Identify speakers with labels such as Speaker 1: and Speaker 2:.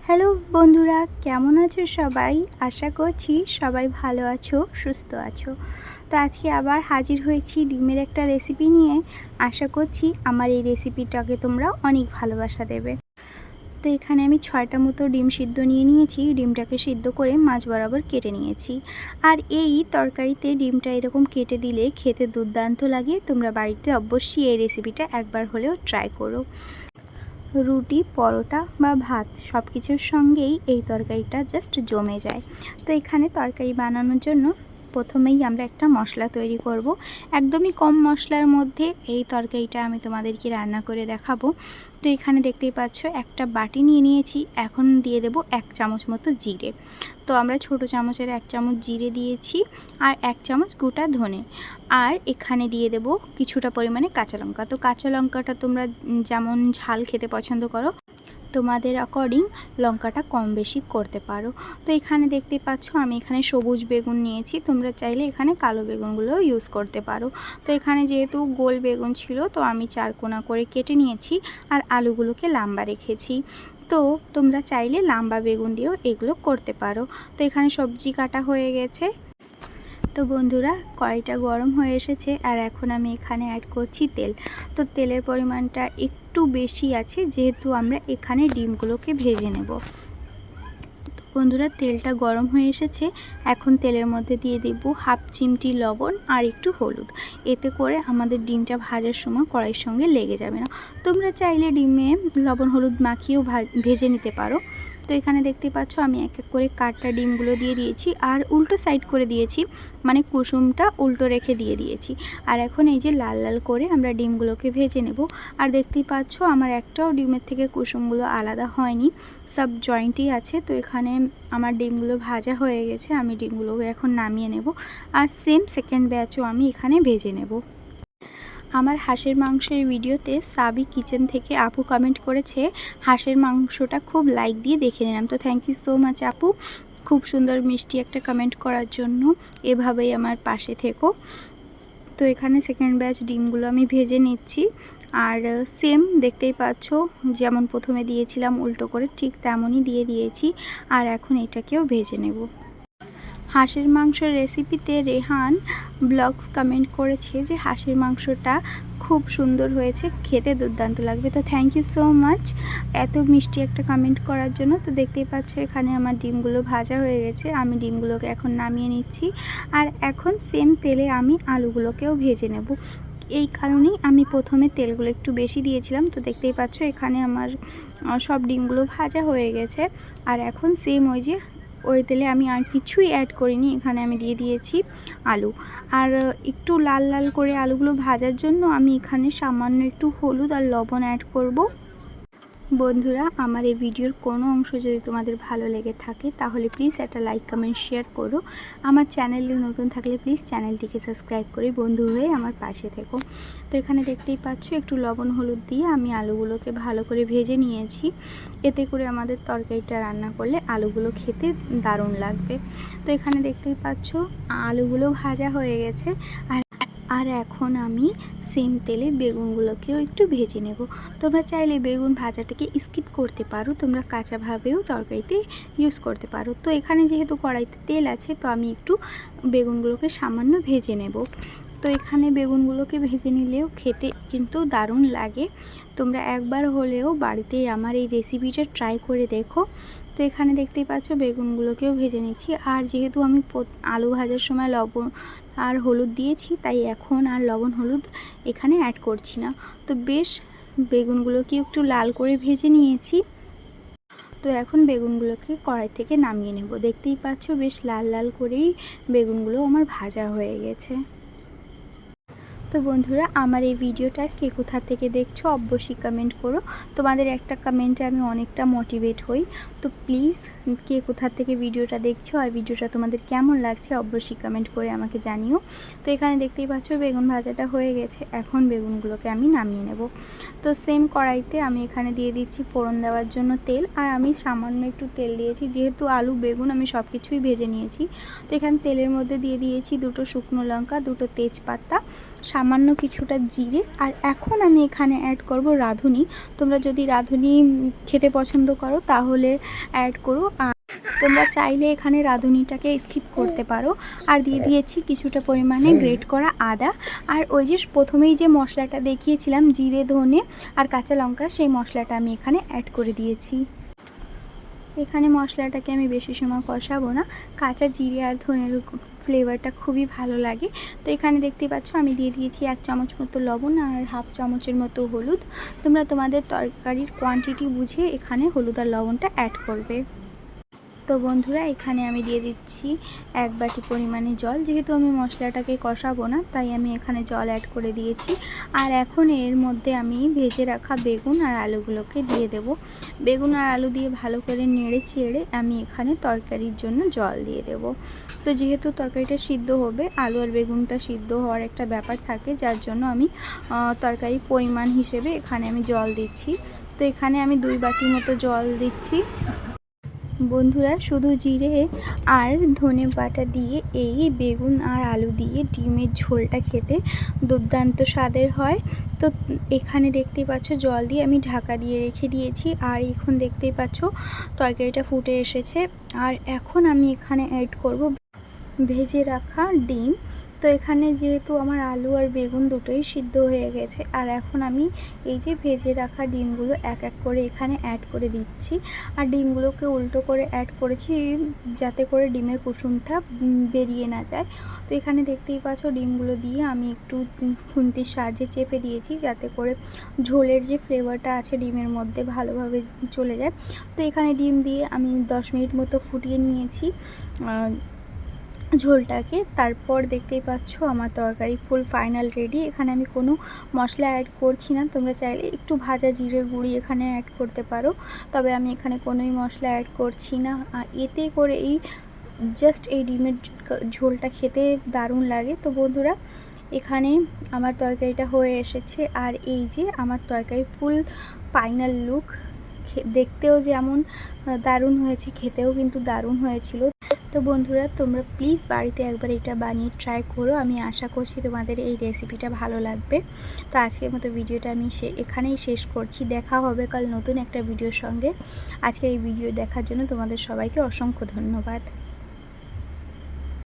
Speaker 1: Hello বন্ধুরা, কেমন আছো সবাই? আশা করছি সবাই ভালো আছো, সুস্থ আছো। তো আজকে আবার হাজির হয়েছি ডিমের একটা রেসিপি নিয়ে। আশা করছি আমার এই রেসিপিটাকে তোমরা অনেক ভালোবাসা দেবে। তো এখানে আমি 6টা মতো ডিম সিদ্ধ নিয়ে নিয়েছি। ডিমটাকে সিদ্ধ করে মাঝ বরাবর কেটে নিয়েছি। আর এই তরকারিতে ডিমটা এরকম কেটে দিলে খেতে দুর্দান্ত লাগে। তোমরা বাড়িতে অবশ্যই এই রেসিপিটা একবার হলেও ট্রাই করো। রুটি, পরোটা বা ভাত সব কিছুর সঙ্গেই এই তরকারিটা জাস্ট জমে যায়। তো এখানে তরকারি বানানোর জন্য প্রথমেই আমরা একটা মশলা তৈরি করব। একদমই কম মশলার মধ্যে এই তরকারিটা আমি তোমাদেরকে রান্না করে দেখাবো। তো এখানে দেখতেই পাচ্ছ একটা বাটি নিয়ে নিয়েছি। এখন দিয়ে দেব 1 চামচ মতো জিরে। তো আমরা ছোট চামচের 1 চামচ জিরে দিয়েছি আর 1 চামচ গোটা ধনে। আর এখানে দিয়ে দেব কিছুটা পরিমাণে কাঁচা লঙ্কা। তো কাঁচা লঙ্কাটা তোমরা যেমন ঝাল খেতে পছন্দ করো তোমাদের অ্যাকর্ডিং লঙ্কাটা কম বেশি করতে পারো। তো এখানে দেখতে পাচ্ছ আমি এখানে সবুজ বেগুন নিয়েছি। তোমরা চাইলে এখানে কালো বেগুনগুলো ইউজ করতে পারো। তো এখানে যেহেতু গোল বেগুন ছিল তো আমি 4 কোনা করে কেটে নিয়েছি আর আলুগুলোকে লম্বা রেখেছি। তো তোমরা চাইলে লম্বা বেগুন দিয়েও এগুলো করতে পারো। তো এখানে সবজি কাটা হয়ে গেছে। তো বন্ধুরা, কড়াইটা গরম হয়ে এসেছে আর এখন আমি এখানে অ্যাড করছি তেল। তো তেলের পরিমাণটা একটু বেশি আছে যেহেতু আমরা এখানে ডিমগুলোকে ভেজে নেব। তো বন্ধুরা, তেলটা গরম হয়ে এসেছে। এখন তেলের মধ্যে দিয়ে দেব হাফ চিমটি লবণ আর একটু হলুদ। এতে করে আমাদের ডিমটা ভাজার সময় কড়াইয়ের সঙ্গে লেগে যাবে না। তোমরা চাইলে ডিমে লবণ হলুদ মাখিয়েও ভেজে নিতে পারো। তো এখানে দেখতে পাচ্ছ আমি এক এক করে কাটা ডিমগুলো দিয়ে দিয়েছি আর উল্টো সাইড করে দিয়েছি, মানে কুসুমটা উল্টো রেখে দিয়ে দিয়েছি। আর এখন এই যে লাল লাল করে আমরা ডিমগুলোকে ভেজে নেব। আর দেখতেই পাচ্ছ আমার একটাও ডিমের থেকে কুসুমগুলো আলাদা হয়নি, সব জয়েন্টই আছে। তো এখানে আমার ডিমগুলো ভাজা হয়ে গেছে। আমি ডিমগুলোকে এখন নামিয়ে নেব আর সেম সেকেন্ড ব্যাচও আমি এখানে ভেজে নেব। আমার হাঁসের মাংসের ভিডিওতে সাবি কিচেন থেকে আপু কমেন্ট করেছে হাঁসের মাংসটা খুব লাইক দিয়ে দেখে নিলাম। তো থ্যাংক ইউ সো মাচ আপু, খুব সুন্দর মিষ্টি একটা কমেন্ট করার জন্য। এভাবেই আমার পাশে থেকো। তো এখানে সেকেন্ড ব্যাচ ডিমগুলো আমি ভেজে নিচ্ছি আর সেম দেখতেই পাচ্ছ যেমন প্রথমে দিয়েছিলাম উল্টো করে ঠিক তেমনই দিয়ে দিয়েছি। আর এখন এটাকেও ভেজে নেব। হাঁসের মাংসের রেসিপিতে রেহান ব্লগস কমেন্ট করেছে যে হাঁসের মাংসটা খুব সুন্দর হয়েছে, খেতে দুর্দান্ত লাগবে। তো থ্যাংক ইউ সো মাচ এত মিষ্টি একটা কমেন্ট করার জন্য। তো দেখতেই পাচ্ছ এখানে আমার ডিমগুলো ভাজা হয়ে গেছে। আমি ডিমগুলোকে এখন নামিয়ে নিচ্ছি আর এখন সেম তেলে আমি আলুগুলোকেও ভেজে নেব। এই কারণেই আমি প্রথমে তেলগুলো একটু বেশি দিয়েছিলাম। তো দেখতেই পাচ্ছ এখানে আমার সব ডিমগুলো ভাজা হয়ে গেছে। আর এখন সেম ওই তেলে আমি আর কিছুই অ্যাড করিনি, এখানে আমি দিয়ে দিয়েছি আলু। আর একটু লাল লাল করে আলুগুলো ভাজার জন্য আমি এখানে সামান্য একটু হলুদ আর লবণ অ্যাড করব। বন্ধুরা, আমার এই ভিডিওর কোনো অংশ যদি তোমাদের ভালো লেগে থাকে তাহলে প্লিজ একটা লাইক কমেন্ট শেয়ার করো। আমার চ্যানেলে নতুন থাকলে প্লিজ চ্যানেলটিকে সাবস্ক্রাইব করে বন্ধু হয়ে আমার পাশে থেকো। তো এখানে দেখতেই পাচ্ছ একটু লবণ হলুদ দিয়ে আমি আলুগুলোকে ভালো করে ভেজে নিয়েছি। এতে করে আমাদের তরকারিটা রান্না করলে আলুগুলো খেতে দারুণ লাগবে। তো এখানে দেখতেই পাচ্ছ আলুগুলো ভাজা হয়ে গেছে। আর এখন আমি সেম তেলে বেগুনগুলোকেও একটু ভেজে নেব। তোমরা চাইলে বেগুন ভাজাটাকে স্কিপ করতে পারো, তোমরা কাঁচাভাবেও তরকারিতে ইউজ করতে পারো। তো এখানে যেহেতু কড়াইতে তেল আছে তো আমি একটু বেগুনগুলোকে সামান্য ভেজে নেব। তো এখানে বেগুনগুলোকে ভেজে নিলেও খেতে কিন্তু দারুণ লাগে। তোমরা একবার হলেও বাড়িতে আমার এই রেসিপিটা ট্রাই করে দেখো। তো এখানে দেখতেই পাচ্ছ বেগুনগুলোকেও ভেজে নিচ্ছি। আর যেহেতু আমি আলু ভাজার সময় লবণ আর হলুদ দিয়েছি তাই এখন আর লবণ হলুদ এখানে অ্যাড করছি না। তো বেশ বেগুনগুলোকে একটু লাল করে ভেজে নিয়েছি। তো এখন বেগুনগুলোকে কড়াই থেকে নামিয়ে নেব। দেখতেই পাচ্ছ বেশ লাল লাল করেই বেগুনগুলো আমার ভাজা হয়ে গেছে। তো বন্ধুরা, আমার এই ভিডিওটা কে কোথা থেকে দেখছো অবশ্যই কমেন্ট করো। তোমাদের একটা কমেন্টে আমি অনেকটা মোটিভেট হই। তো প্লিজ কে কোথা থেকে ভিডিওটা দেখছো আর ভিডিওটা তোমাদের কেমন লাগছে অবশ্যই কমেন্ট করে আমাকে জানিও। তো এখানে দেখতেই পাচ্ছ বেগুন ভাজাটা হয়ে গেছে। এখন বেগুনগুলোকে আমি নামিয়ে নেব। তো সেম কড়াইতে আমি এখানে দিয়ে দিচ্ছি ফোড়ন দেওয়ার জন্য তেল। আর আমি সামান্য একটু তেল দিয়েছি যেহেতু আলু বেগুন আমি সব কিছুই ভেজে নিয়েছি। তো এখানে তেলের মধ্যে দিয়ে দিয়েছি 2টো শুকনো লঙ্কা, 2টো তেজপাতা, সামান্য কিছুটা জিরে, আর এখন আমি এখানে অ্যাড করব রাঁধুনি। তোমরা যদি রাঁধুনি খেতে পছন্দ করো তাহলে অ্যাড করো, আর তোমরা চাইলে এখানে রাঁধুনিটাকে স্কিপ করতে পারো। আর দিয়ে দিয়েছি কিছুটা পরিমাণে গ্রেট করা আদা, আর ওই যে প্রথমেই যে মশলাটা দেখিয়েছিলাম জিরে, ধনে আর কাঁচা লঙ্কা, সেই মশলাটা আমি এখানে অ্যাড করে দিয়েছি। এখানে মশলাটাকে আমি বেশি সময় কষাবো না, কাঁচা জিরে আর ধনের ফ্লেভারটা খুবই ভালো লাগে। তো এখানে দেখতে পাচ্ছ আমি দিয়ে দিয়েছি 1 চামচ মতো লবণ আর হাফ চামচের মতো হলুদ। তোমরা তোমাদের তরকারির কোয়ান্টিটি বুঝে এখানে হলুদ আর লবণটা অ্যাড করবে। তো বন্ধুরা এখানে আমি দিয়ে দিচ্ছি 1 বাটি পরিমাণে জল। যেহেতু আমি মশলাটাকে কষাবো না তাই আমি এখানে জল অ্যাড করে দিয়েছি। আর এখন এর মধ্যে আমি ভেজে রাখা বেগুন আর আলুগুলোকে দিয়ে দেব। বেগুন আর আলু দিয়ে ভালো করে নেড়ে চেড়ে আমি এখানে তরকারির জন্য জল দিয়ে দেব। তো যেহেতু তরকারিটা সিদ্ধ হবে, আলু আর বেগুনটা সিদ্ধ হওয়ার একটা ব্যাপার থাকে, যার জন্য আমি তরকারির পরিমাণ হিসেবে এখানে আমি জল দিচ্ছি। তো এখানে আমি 2 বাটি মতো জল দিচ্ছি। বন্ধুরা শুধু জিরে আর ধনে বাটা দিয়ে এই বেগুন আর আলু দিয়ে ডিমের ঝোলটা খেতে দুর্দান্ত স্বাদের হয়। তো এখানে দেখতেই পাচ্ছ জল দিয়ে আমি ঢাকা দিয়ে রেখে দিয়েছি, আর এখন দেখতেই পাচ্ছ তরকারিটা ফুটে এসেছে। আর এখন আমি এখানে অ্যাড করব ভেজে রাখা ডিম। তো এখানে যেহেতু আমার আলু আর বেগুন দুটোই সিদ্ধ হয়ে গেছে, আর এখন আমি এই যে ভেজে রাখা ডিমগুলো এক এক করে এখানে অ্যাড করে দিচ্ছি। আর ডিমগুলোকে উল্টো করে অ্যাড করেছি যাতে করে ডিমের কুসুমটা বেরিয়ে না যায়। তো এখানে দেখতেই পাচ্ছ ডিমগুলো দিয়ে আমি একটু খুন্তির সাহায্যে চেপে দিয়েছি যাতে করে ঝোলের যে ফ্লেভারটা আছে ডিমের মধ্যে ভালোভাবে চলে যায়। তো এখানে ডিম দিয়ে আমি 10 মিনিট মতো ফুটিয়ে নিয়েছি ঝোলটাকে। তারপর দেখতেই পাচ্ছ আমার তরকারি ফুল ফাইনাল রেডি। এখানে আমি কোনো মশলা অ্যাড করছি না, তোমরা চাইলে একটু ভাজা জিরের গুঁড়ি এখানে অ্যাড করতে পারো, তবে আমি এখানে কোনোই মশলা অ্যাড করছি না। আর এতে করে এই জাস্ট এই ডিমের ঝোলটা খেতে দারুণ লাগে। তো বন্ধুরা এখানে আমার তরকারিটা হয়ে এসেছে, আর এই যে আমার তরকারি ফুল ফাইনাল লুক, দেখতেও যেমন দারুণ হয়েছে, খেতেও কিন্তু দারুণ হয়েছিল। তো বন্ধুরা তোমরা প্লিজ বাড়িতে একবার এটা বানিয়ে ট্রাই করো। আমি আশা করছি তোমাদের এই রেসিপিটা ভালো লাগবে। তো আজকের মতো ভিডিওটা আমি এখানেই শেষ করছি। দেখা হবে কাল নতুন একটা ভিডিওর সঙ্গে। আজকের এই ভিডিও দেখার জন্য তোমাদের সবাইকে অসংখ্য ধন্যবাদ।